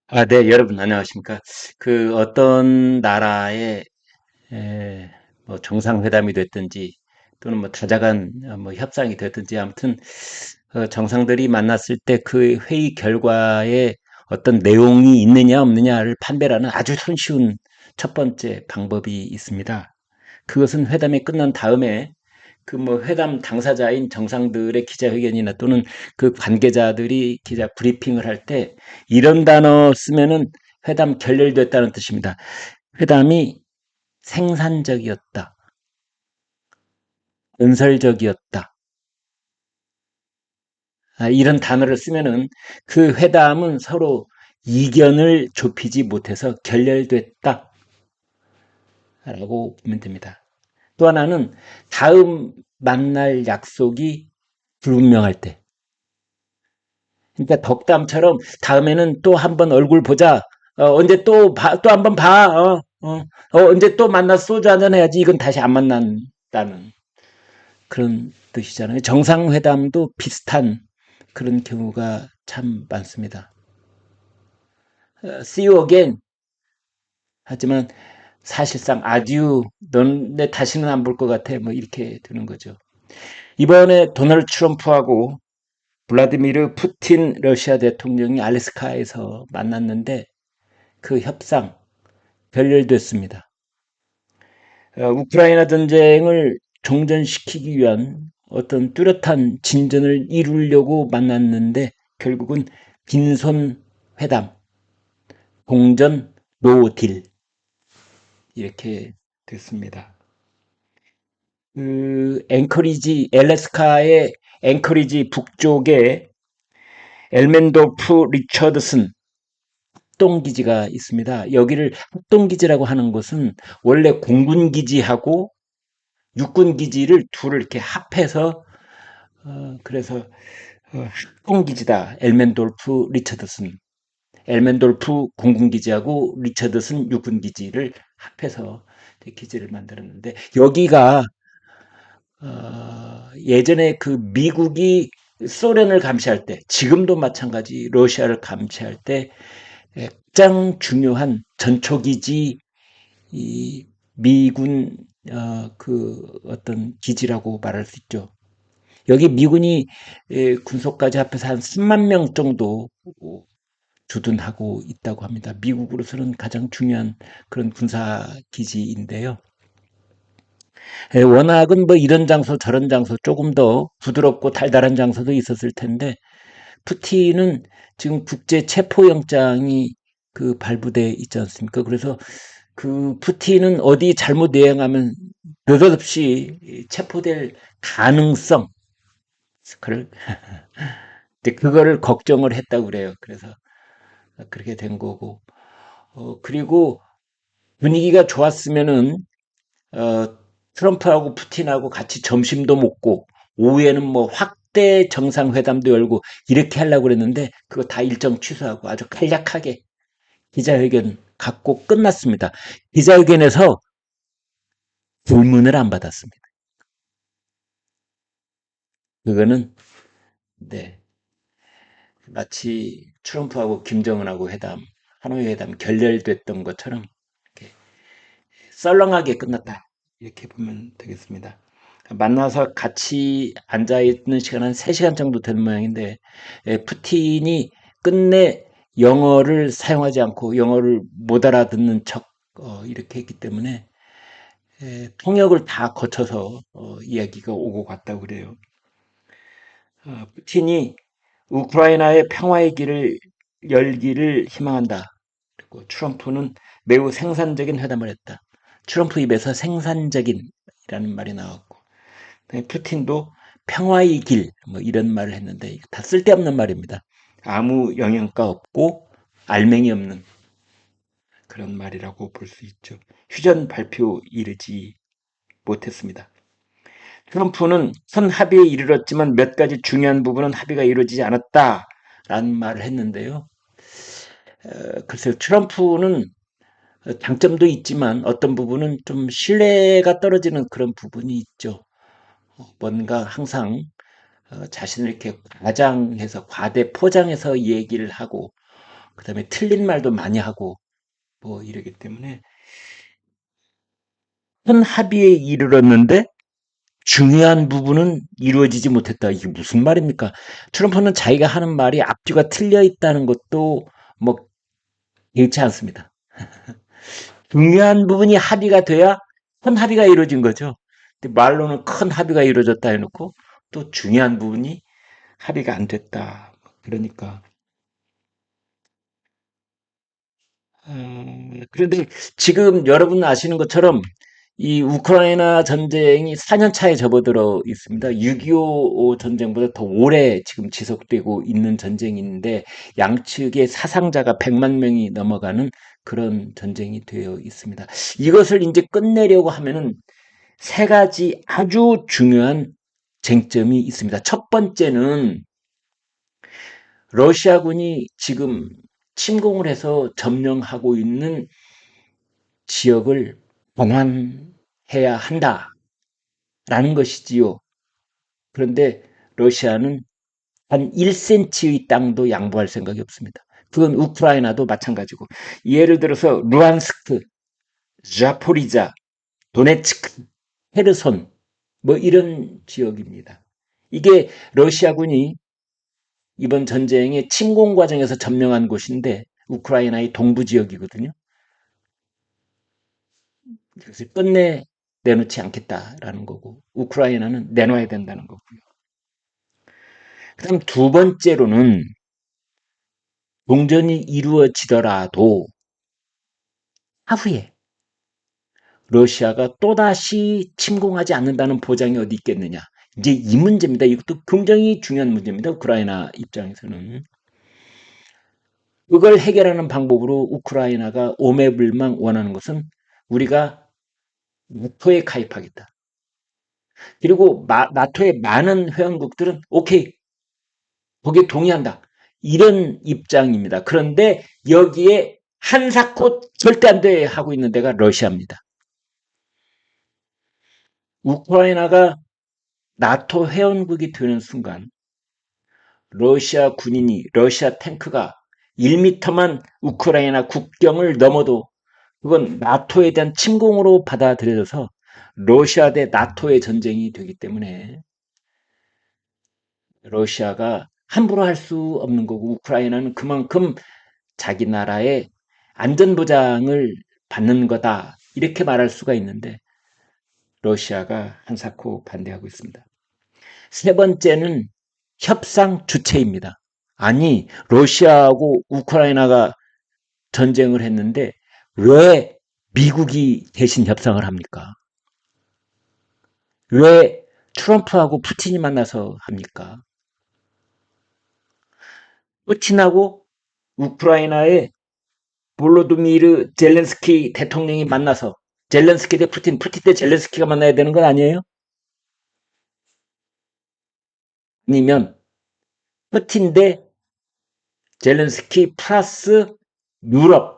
네, 여러분 안녕하십니까? 어떤 나라의 뭐 정상회담이 됐든지 또는 뭐 다자간 뭐 협상이 됐든지 아무튼 정상들이 만났을 때 그 회의 결과에 어떤 내용이 있느냐 없느냐를 판별하는 아주 손쉬운 첫 번째 방법이 있습니다. 그것은 회담이 끝난 다음에 그 뭐 회담 당사자인 정상들의 기자회견이나 또는 그 관계자들이 기자 브리핑을 할 때 이런 단어 쓰면은 회담 결렬됐다는 뜻입니다. 회담이 생산적이었다, 건설적이었다. 이런 단어를 쓰면은 그 회담은 서로 이견을 좁히지 못해서 결렬됐다라고 보면 됩니다. 또 하나는 다음 만날 약속이 불분명할 때, 그러니까 덕담처럼 다음에는 또 한 번 얼굴 보자. 언제 또 한 번 봐. 언제 또 만나서 소주 한잔 해야지. 이건 다시 안 만난다는 그런 뜻이잖아요. 정상회담도 비슷한 그런 경우가 참 많습니다. See you again. 하지만 사실상 아듀, 넌 내 다시는 안 볼 것 같아. 뭐 이렇게 되는 거죠. 이번에 도널드 트럼프하고 블라디미르 푸틴 러시아 대통령이 알래스카에서 만났는데 그 협상 결렬됐습니다. 우크라이나 전쟁을 종전시키기 위한 어떤 뚜렷한 진전을 이루려고 만났는데 결국은 빈손 회담, 공전 노딜 이렇게 됐습니다. 앵커리지, 엘래스카의 앵커리지 북쪽에 엘멘도프 리처드슨 합동기지가 있습니다. 여기를 합동기지라고 하는 것은 원래 공군기지하고 육군기지를 둘을 이렇게 합해서 그래서 합동기지다. 엘멘돌프 리처드슨. 엘멘돌프 공군기지하고 리처드슨 육군기지를 합해서 기지를 만들었는데 여기가 예전에 그 미국이 소련을 감시할 때 지금도 마찬가지 러시아를 감시할 때 가장 중요한 전초기지 이 미군 그 어떤 기지라고 말할 수 있죠. 여기 미군이 군속까지 합해서 한 10만 명 정도 주둔하고 있다고 합니다. 미국으로서는 가장 중요한 그런 군사 기지인데요. 워낙은 뭐 이런 장소 저런 장소 조금 더 부드럽고 달달한 장소도 있었을 텐데 푸틴은 지금 국제 체포영장이 그 발부돼 있지 않습니까? 그래서 그 푸틴은 어디 잘못 여행하면 느닷없이 체포될 가능성, 그걸 그거를 걱정을 했다고 그래요. 그래서 그렇게 된 거고. 그리고 분위기가 좋았으면은 어, 트럼프하고 푸틴하고 같이 점심도 먹고 오후에는 뭐 확대 정상회담도 열고 이렇게 하려고 그랬는데 그거 다 일정 취소하고 아주 간략하게 기자회견 갖고 끝났습니다. 기자회견에서 질문을 안 받았습니다. 그거는 네, 마치 트럼프하고 김정은하고 회담, 하노이 회담 결렬됐던 것처럼 이렇게 썰렁하게 끝났다. 이렇게 보면 되겠습니다. 만나서 같이 앉아있는 시간 한 3시간 정도 되는 모양인데, 푸틴이 끝내 영어를 사용하지 않고 영어를 못 알아듣는 척, 이렇게 했기 때문에, 통역을 다 거쳐서, 이야기가 오고 갔다고 그래요. 푸틴이 우크라이나의 평화의 길을 열기를 희망한다. 그리고 트럼프는 매우 생산적인 회담을 했다. 트럼프 입에서 생산적인이라는 말이 나왔고, 푸틴도 평화의 길, 뭐 이런 말을 했는데, 다 쓸데없는 말입니다. 아무 영향가 없고, 알맹이 없는 그런 말이라고 볼 수 있죠. 휴전 발표 이르지 못했습니다. 트럼프는 선 합의에 이르렀지만 몇 가지 중요한 부분은 합의가 이루어지지 않았다라는 말을 했는데요. 글쎄요, 트럼프는 장점도 있지만 어떤 부분은 좀 신뢰가 떨어지는 그런 부분이 있죠. 뭔가 항상 자신을 이렇게 과장해서 과대 포장해서 얘기를 하고 그다음에 틀린 말도 많이 하고 뭐 이러기 때문에 큰 합의에 이르렀는데 중요한 부분은 이루어지지 못했다. 이게 무슨 말입니까? 트럼프는 자기가 하는 말이 앞뒤가 틀려 있다는 것도 뭐 개의치 않습니다. 중요한 부분이 합의가 돼야 큰 합의가 이루어진 거죠. 근데 말로는 큰 합의가 이루어졌다 해놓고 또 중요한 부분이 합의가 안 됐다. 그러니까 그런데 지금 여러분 아시는 것처럼 이 우크라이나 전쟁이 4년 차에 접어들어 있습니다. 6.25 전쟁보다 더 오래 지금 지속되고 있는 전쟁인데 양측의 사상자가 100만 명이 넘어가는 그런 전쟁이 되어 있습니다. 이것을 이제 끝내려고 하면은 세 가지 아주 중요한 쟁점이 있습니다. 첫 번째는 러시아군이 지금 침공을 해서 점령하고 있는 지역을 봉환해야 한다라는 것이지요. 그런데 러시아는 한 1cm의 땅도 양보할 생각이 없습니다. 그건 우크라이나도 마찬가지고. 예를 들어서 루안스크, 자포리자, 도네츠크, 헤르손 뭐 이런 지역입니다. 이게 러시아군이 이번 전쟁의 침공 과정에서 점령한 곳인데 우크라이나의 동부 지역이거든요. 그래서 끝내 내놓지 않겠다라는 거고 우크라이나는 내놔야 된다는 거고요. 그다음 두 번째로는 동전이 이루어지더라도 하후에 러시아가 또다시 침공하지 않는다는 보장이 어디 있겠느냐. 이제 이 문제입니다. 이것도 굉장히 중요한 문제입니다. 우크라이나 입장에서는. 그걸 해결하는 방법으로 우크라이나가 오매불망 원하는 것은 우리가 나토에 가입하겠다. 그리고 나토의 많은 회원국들은 오케이, 거기에 동의한다. 이런 입장입니다. 그런데 여기에 한사코 절대 안 돼 하고 있는 데가 러시아입니다. 우크라이나가 나토 회원국이 되는 순간 러시아 군인이 러시아 탱크가 1m만 우크라이나 국경을 넘어도 그건 나토에 대한 침공으로 받아들여져서 러시아 대 나토의 전쟁이 되기 때문에 러시아가 함부로 할 수 없는 거고 우크라이나는 그만큼 자기 나라의 안전보장을 받는 거다 이렇게 말할 수가 있는데 러시아가 한사코 반대하고 있습니다. 세 번째는 협상 주체입니다. 아니 러시아하고 우크라이나가 전쟁을 했는데 왜 미국이 대신 협상을 합니까? 왜 트럼프하고 푸틴이 만나서 합니까? 푸틴하고 우크라이나의 볼로드미르 젤렌스키 대통령이 만나서 젤렌스키 대 푸틴, 푸틴 대 젤렌스키가 만나야 되는 건 아니에요? 아니면 푸틴 대 젤렌스키 플러스 유럽.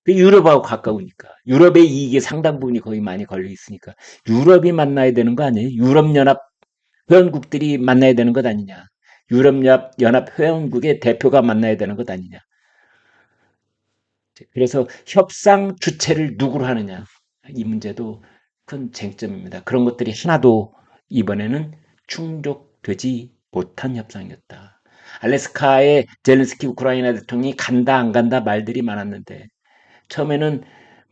유럽하고 가까우니까. 유럽의 이익이 상당 부분이 거의 많이 걸려 있으니까. 유럽이 만나야 되는 거 아니에요? 유럽연합 회원국들이 만나야 되는 것 아니냐. 유럽연합 회원국의 대표가 만나야 되는 것 아니냐. 그래서 협상 주체를 누구로 하느냐. 이 문제도 큰 쟁점입니다. 그런 것들이 하나도 이번에는 충족되지 못한 협상이었다. 알래스카의 젤렌스키 우크라이나 대통령이 간다 안 간다 말들이 많았는데 처음에는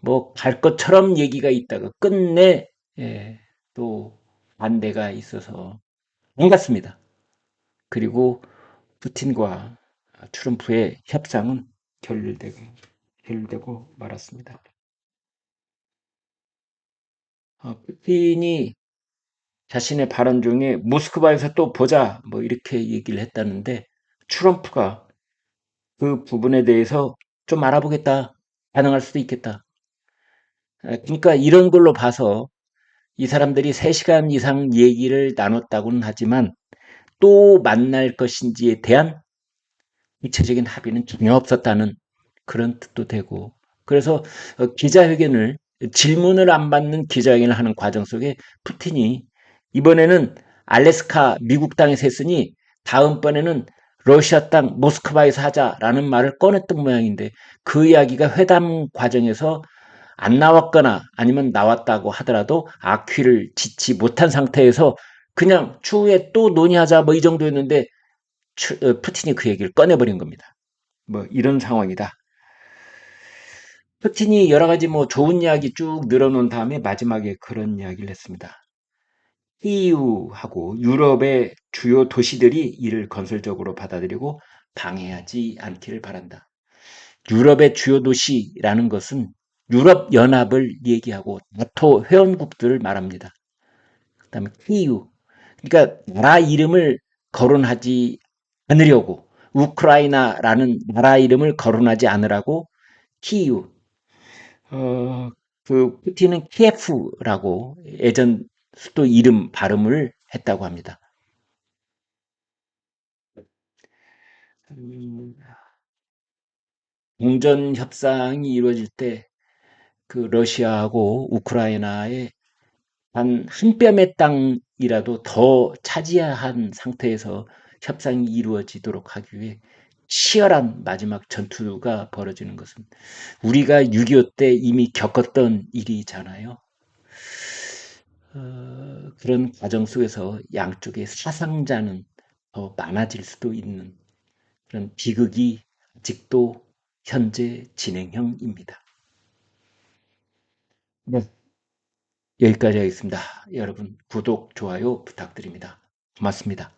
뭐 갈 것처럼 얘기가 있다가 끝내 또 반대가 있어서 안 갔습니다. 그리고 푸틴과 트럼프의 협상은 결렬되고 말았습니다. 푸틴이 자신의 발언 중에 모스크바에서 또 보자 뭐 이렇게 얘기를 했다는데 트럼프가 그 부분에 대해서 좀 알아보겠다. 반응할 수도 있겠다. 그러니까 이런 걸로 봐서 이 사람들이 3시간 이상 얘기를 나눴다고는 하지만 또 만날 것인지에 대한 구체적인 합의는 전혀 없었다는 그런 뜻도 되고 그래서 기자회견을 질문을 안 받는 기자회견을 하는 과정 속에 푸틴이 이번에는 알래스카 미국 땅에서 했으니 다음번에는 러시아 땅 모스크바에서 하자라는 말을 꺼냈던 모양인데 그 이야기가 회담 과정에서 안 나왔거나 아니면 나왔다고 하더라도 악휘를 짓지 못한 상태에서 그냥 추후에 또 논의하자 뭐 이 정도였는데 푸틴이 그 얘기를 꺼내버린 겁니다. 뭐 이런 상황이다. 푸틴이 여러 가지 뭐 좋은 이야기 쭉 늘어놓은 다음에 마지막에 그런 이야기를 했습니다. EU하고 유럽의 주요 도시들이 이를 건설적으로 받아들이고 방해하지 않기를 바란다. 유럽의 주요 도시라는 것은 유럽 연합을 얘기하고 나토 회원국들을 말합니다. 그다음에 EU. 그러니까 나라 이름을 거론하지 않으려고 우크라이나라는 나라 이름을 거론하지 않으라고 키이우. 그 푸틴은 키예프라고 예전 수도 이름 발음을 했다고 합니다. 음, 공전 협상이 이루어질 때 그 러시아하고 우크라이나의 한 뼘의 땅이라도 더 차지한 상태에서 협상이 이루어지도록 하기 위해 치열한 마지막 전투가 벌어지는 것은 우리가 6.25 때 이미 겪었던 일이잖아요. 그런 과정 속에서 양쪽의 사상자는 더 많아질 수도 있는 그런 비극이 아직도 현재 진행형입니다. 네. 여기까지 하겠습니다. 여러분 구독, 좋아요 부탁드립니다. 고맙습니다.